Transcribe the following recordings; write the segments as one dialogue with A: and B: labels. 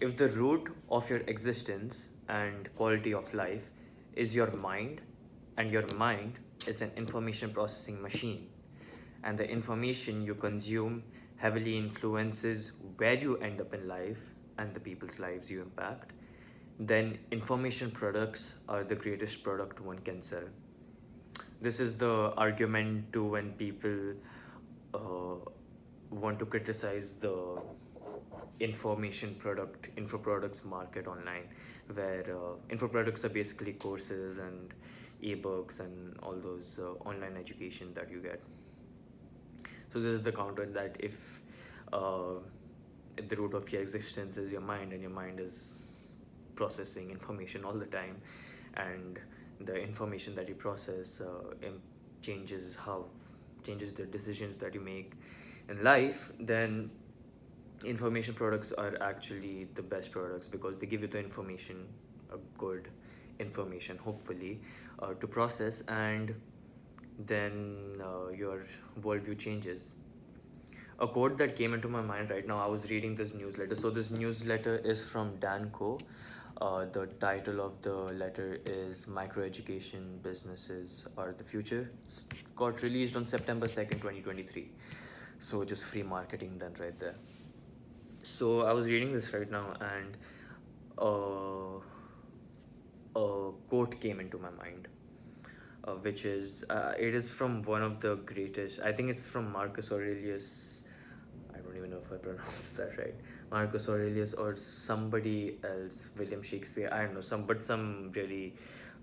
A: If the root of your existence and quality of life is your mind, and your mind is an information processing machine, and the information you consume heavily influences where you end up in life and the people's lives you impact, then information products are the greatest product one can sell. This is the argument to when people want to criticize the info products market online, where info products are basically courses and ebooks and all those online education that you get. So this is the counter that uh, if the root of your existence is your mind, and your mind is processing information all the time, and the information that you process changes how changes the decisions that you make in life, then information products are actually the best products because they give you the information, a good information hopefully, to process, and then your worldview changes. A quote that came into my mind right now, I was reading this newsletter. So this newsletter is from Dan Co. The title of the letter is Microeducation Businesses Are the Future. It's got released on September 2nd, 2023. So just free marketing done right there. So I was reading this right now, and uh, a quote came into my mind, which is it is from one of the greatest. I think it's from Marcus Aurelius. I don't even know if I pronounced that right. Marcus Aurelius or somebody else, William Shakespeare. I don't know, some really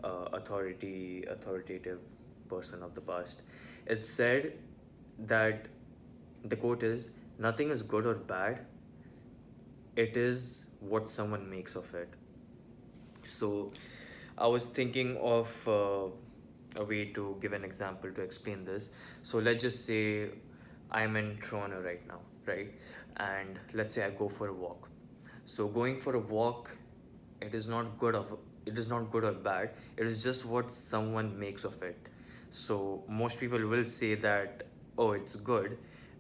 A: authoritative person of the past. It said that the quote is, "Nothing is good or bad. It is what someone makes of it." So I was thinking of a way to give an example to explain this. So let's just say I'm in Toronto right now, right? And let's say I go for a walk. So going for a walk, it is not good of it is not good or bad. It is just what someone makes of it. So most people will say that, oh, it's good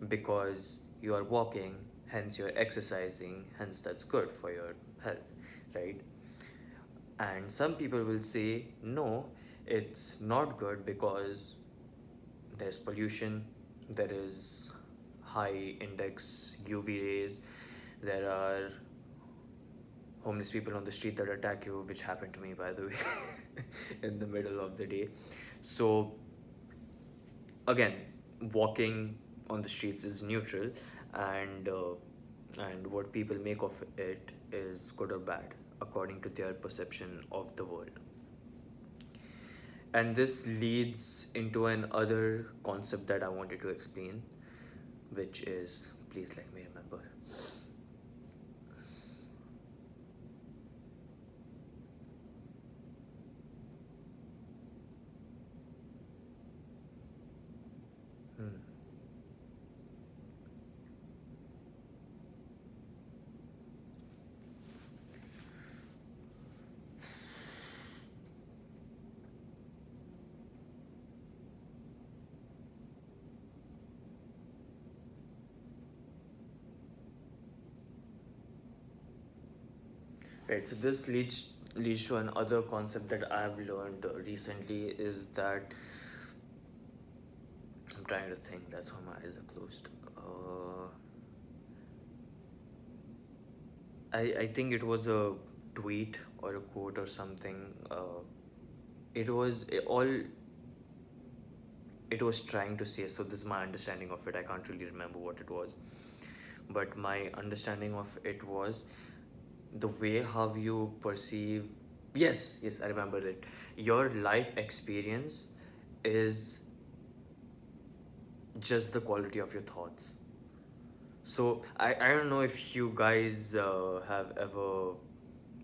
A: because you are walking, hence you're exercising, hence that's good for your health, right? And some people will say, no, it's not good because there's pollution, there is high index UV rays, there are homeless people on the street that attack you, which happened to me, by the way, in the middle of the day. So, again, walking on the streets is neutral, and what people make of it is good or bad according to their perception of the world. And this leads into another concept that I wanted to explain, which is, please let me remember. Hmm. Right, so this leads to another concept that I've learned recently, is that I'm trying to think. That's why my eyes are closed. I think it was a tweet or a quote or something. It was all it was trying to say. So this is my understanding of it. I can't really remember what it was, but my understanding of it was the way how you perceive. Yes, I remember it. Your life experience is just the quality of your thoughts. So I don't know if you guys have ever,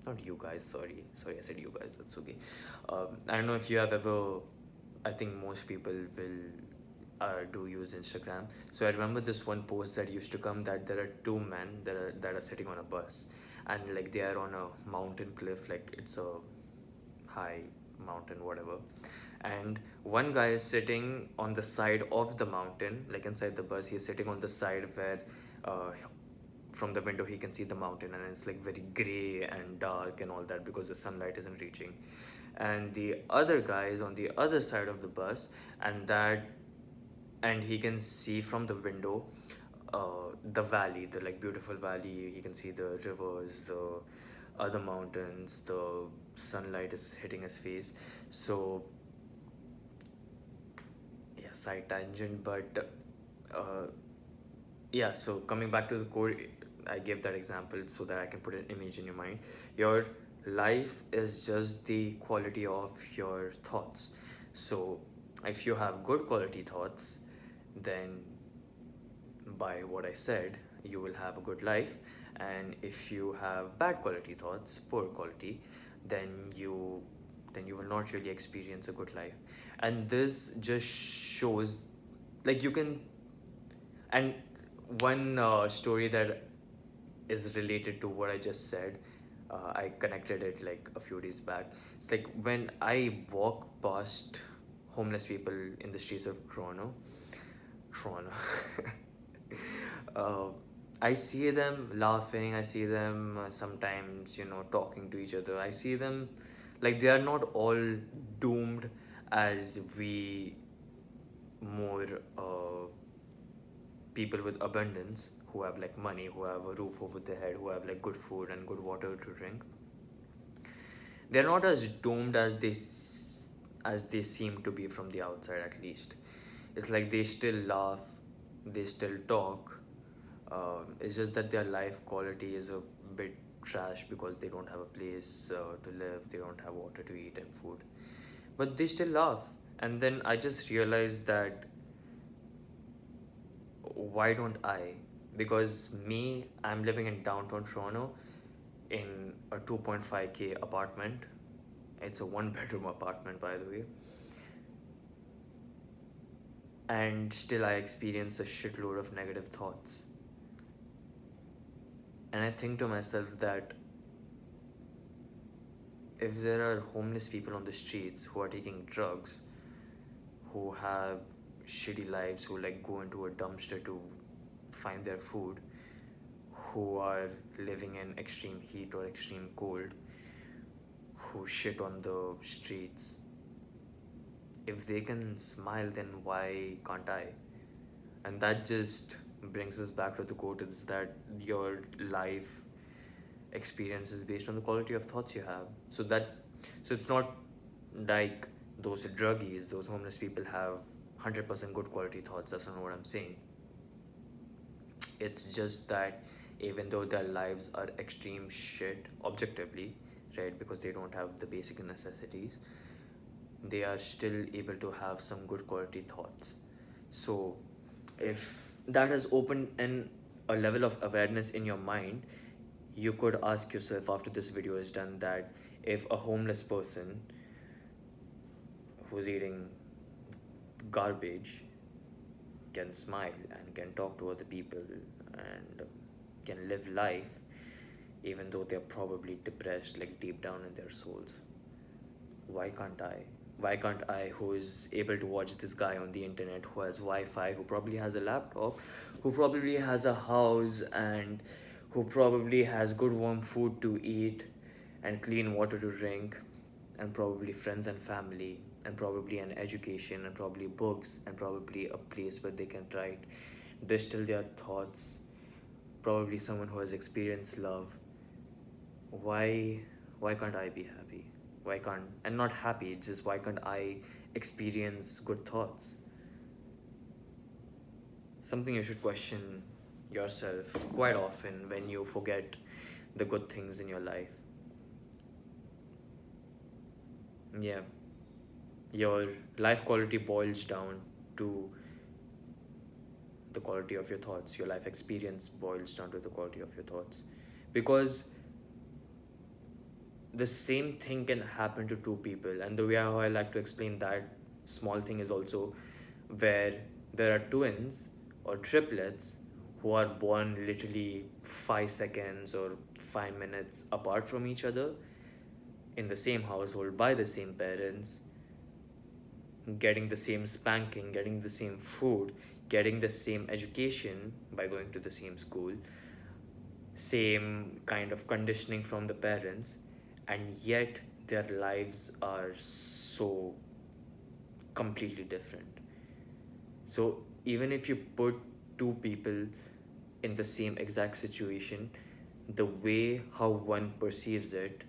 A: not you guys, sorry, I said you guys, that's okay. I don't know if you have ever, I think most people will do use Instagram. So I remember this one post that used to come, that there are two men that are sitting on a bus, and like they are on a mountain cliff, like it's a high mountain, whatever. And one guy is sitting on the side of the mountain, like inside the bus, he's sitting on the side where uh, from the window he can see the mountain, and it's like very gray and dark and all that because the sunlight isn't reaching. And the other guy is on the other side of the bus, and he can see from the window the valley, the like beautiful valley. He can see the rivers, the other mountains, the sunlight is hitting his face. So yeah, side tangent, but uh, yeah, so coming back to the core, I gave that example so that I can put an image in your mind. Your life is just the quality of your thoughts. So if you have good quality thoughts, then by what I said, you will have a good life. And if you have bad quality thoughts, poor quality, then you will not really experience a good life. And this just shows, like, you can. And one story that is related to what I just said, I connected it like a few days back. It's like when I walk past homeless people in the streets of Toronto, uh, I see them laughing. I see them sometimes, talking to each other. I see them like they are not all doomed as we more people with abundance who have like money, who have a roof over their head, who have like good food and good water to drink. They're not as doomed as as they seem to be from the outside, at least. It's like they still laugh, they still talk. It's just that their life quality is a bit trash because they don't have a place to live, they don't have water to eat and food. But they still laugh. And then I just realized that why don't I? Because me, I'm living in downtown Toronto in a 2.5K apartment. It's a one bedroom apartment, by the way. And still, I experience a shitload of negative thoughts. And I think to myself that if there are homeless people on the streets who are taking drugs, who have shitty lives, who like go into a dumpster to find their food, who are living in extreme heat or extreme cold, who shit on the streets, if they can smile, then why can't I? And that just brings us back to the quote, is that your life experience is based on the quality of thoughts you have. So it's not like those druggies, those homeless people have 100% good quality thoughts. That's not what I'm saying. It's just that even though their lives are extreme shit objectively, right, because they don't have the basic necessities, they are still able to have some good quality thoughts. So if that has opened a level of awareness in your mind, you could ask yourself after this video is done that if a homeless person who's eating garbage can smile and can talk to other people and can live life even though they're probably depressed like deep down in their souls, why can't I? Why can't I, who is able to watch this guy on the internet, who has Wi-Fi, who probably has a laptop, who probably has a house, and who probably has good warm food to eat and clean water to drink, and probably friends and family, and probably an education, and probably books, and probably a place where they can write, distill their thoughts, probably someone who has experienced love, why why can't I be happy? Why can't, and not happy, it's just why can't I experience good thoughts? Something you should question yourself quite often when you forget the good things in your life. Yeah, your life quality boils down to the quality of your thoughts. Your life experience boils down to the quality of your thoughts, because the same thing can happen to two people. And the way how I like to explain that small thing is also where there are twins or triplets who are born literally 5 seconds or 5 minutes apart from each other in the same household by the same parents, getting the same spanking, getting the same food. getting the same education by going to the same school, same kind of conditioning from the parents, and yet their lives are so completely different. So even if you put two people in the same exact situation, the way how one perceives it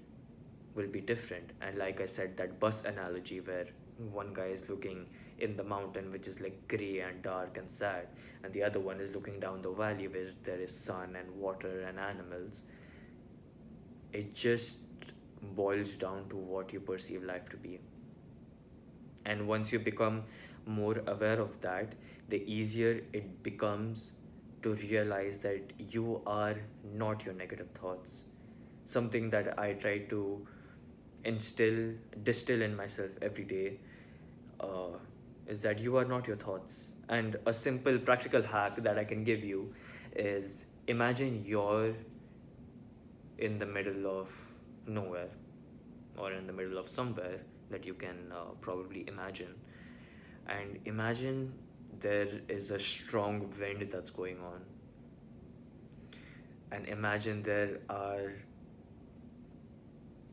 A: will be different. And like I said, that bus analogy where one guy is looking in the mountain, which is like gray and dark and sad, and the other one is looking down the valley where there is sun and water and animals. It just boils down to what you perceive life to be. And once you become more aware of that, the easier it becomes to realize that you are not your negative thoughts. Something that I try to distill in myself every day, uh, is that you are not your thoughts. And a simple practical hack that I can give you is, imagine you're in the middle of nowhere, or in the middle of somewhere that you can probably imagine. And imagine there is a strong wind that's going on. And imagine there are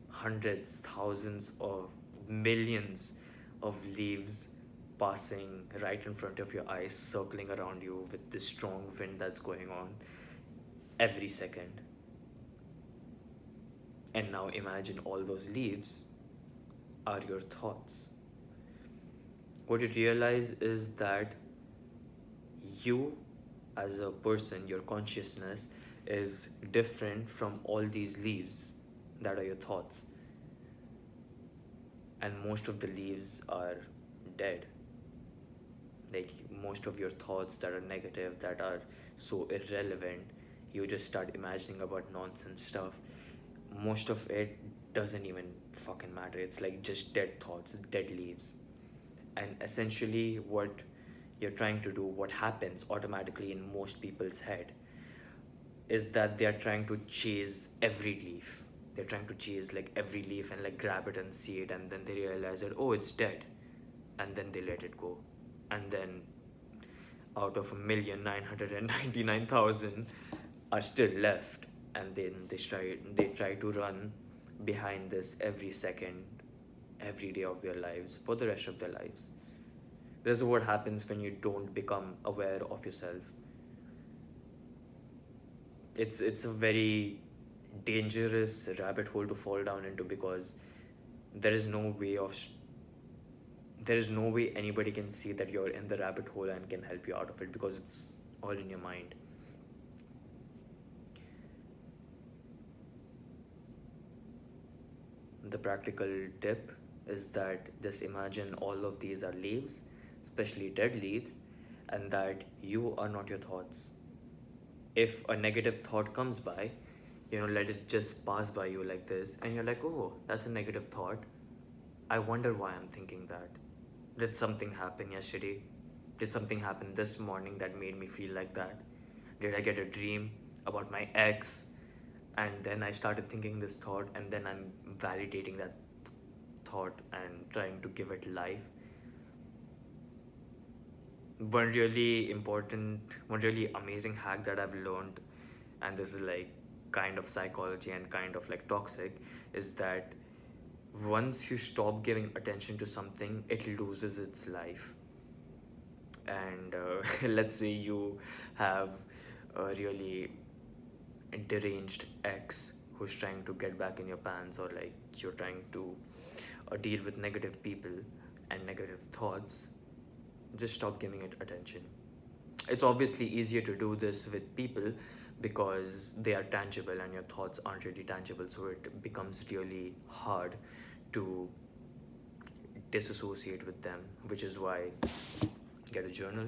A: hundreds, thousands of millions of leaves passing right in front of your eyes, circling around you with this strong wind that's going on every second. And now imagine all those leaves are your thoughts. What you realize is that you, as a person, your consciousness is different from all these leaves that are your thoughts. And most of the leaves are dead. Like, most of your thoughts that are negative, that are so irrelevant, you just start imagining about nonsense stuff. Most of it doesn't even fucking matter. It's like just dead thoughts, dead leaves. And essentially, what you're trying to do, what happens automatically in most people's head, is that they are trying to chase every leaf. They're trying to chase like every leaf and like grab it and see it, and then they realize that, oh, it's dead, and then they let it go. And then out of 1,999,000 are still left, and then they try to run behind this every second, every day of their lives for the rest of their lives. This is what happens when you don't become aware of yourself. It's a very dangerous rabbit hole to fall down into, because there is no way of there is no way anybody can see that you're in the rabbit hole and can help you out of it, because it's all in your mind. The practical tip is that just imagine all of these are leaves, especially dead leaves, and that you are not your thoughts. If a negative thought comes by, let it just pass by you like this, and you're like, oh, that's a negative thought. I wonder why I'm thinking that. Did something happen yesterday? Did something happen this morning that made me feel like that? Did I get a dream about my ex? And then I started thinking this thought, and then I'm validating that thought and trying to give it life. One really amazing hack that I've learned, and this is like kind of psychology and kind of like toxic, is that once you stop giving attention to something, it loses its life. And let's say you have a really deranged ex who's trying to get back in your pants, or like you're trying to deal with negative people and negative thoughts. Just stop giving it attention. It's obviously easier to do this with people because they are tangible and your thoughts aren't really tangible, so it becomes really hard to disassociate with them, which is why get a journal,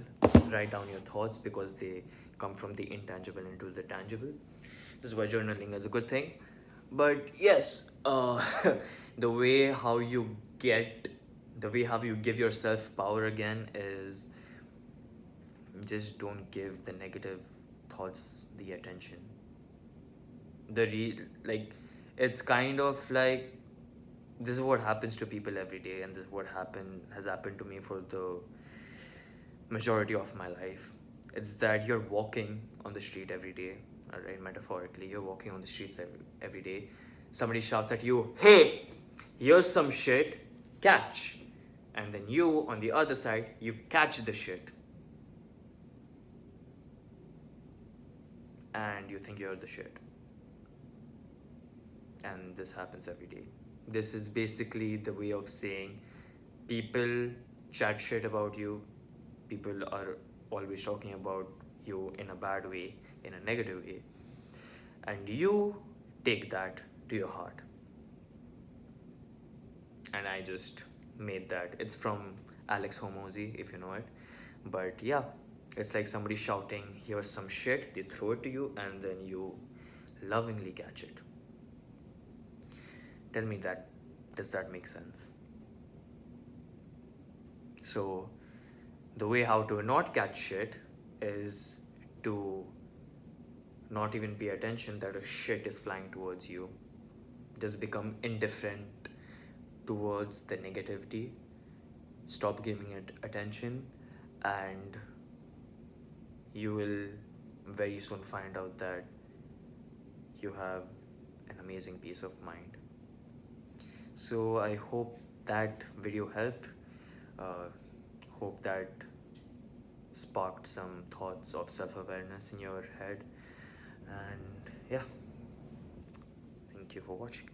A: write down your thoughts, because they come from the intangible into the tangible. This is why journaling is a good thing. But yes, the way how you give yourself power again is, just don't give the negative thoughts the attention. Like, it's kind of like, this is what happens to people every day, and this is what has happened to me for the majority of my life. It's that you're walking on the street every day, all right, metaphorically, you're walking on the streets every day. Somebody shouts at you, hey, here's some shit, catch. And then you, on the other side, you catch the shit. And you think you're the shit. And this happens every day. This is basically the way of saying people chat shit about you. People are always talking about you in a bad way, in a negative way. And you take that to your heart. And I just made that. It's from Alex Hormozy, if you know it. But yeah, it's like somebody shouting, here's some shit, they throw it to you, and then you lovingly catch it. Tell me that, does that make sense? So, the way how to not catch shit is to not even pay attention that a shit is flying towards you. Just become indifferent towards the negativity. Stop giving it attention, and you will very soon find out that you have an amazing peace of mind. So I hope that video helped. Hope that sparked some thoughts of self-awareness in your head. And yeah, thank you for watching.